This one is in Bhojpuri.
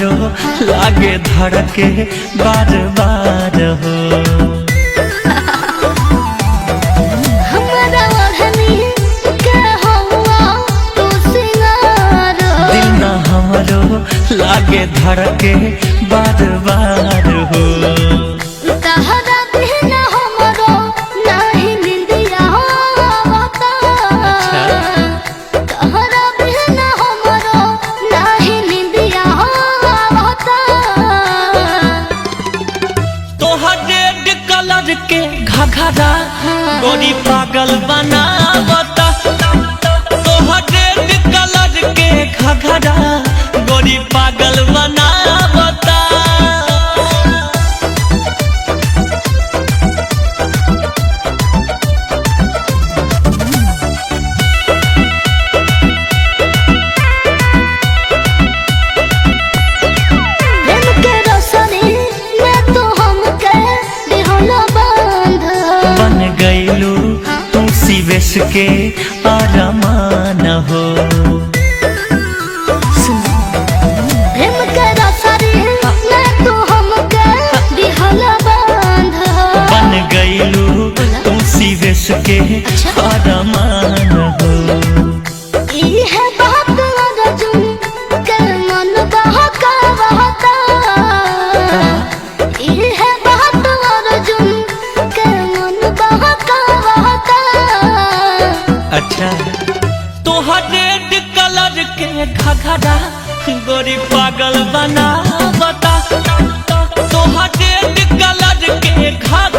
हमरो लागे धड़के बार बार हो। हमरा ओढ़नी के हवा तू सिंगार हो। दिल ना हमरो लागे धड़के बार बार हो। तहरा बिन हमरो नाही निंदिया आवता। तहरा बिन हमरो नाही निंदिया आवता। तोहर रेड कलर के घघरा गोरी पागल बनावता। तोहर रेड कलर के घघरा गोरी पागल बनावता। प्रेम के रोशनी में तू हमके दिहला बांध। बन गईलू तू शिवेश के अरमान हो। प्रेम के रोशनी में तू हमके दिहला बांध। बन गईलू तू शिवेश के अरमान हो। इहे बात अर्जुन के मन बहकावता। इहे बात अर्जुन के मन बहकावता। अच्छा तोहर रेड कलर के घघरा गोरी पागल बनावता। तोहर रेड कलर के घघरा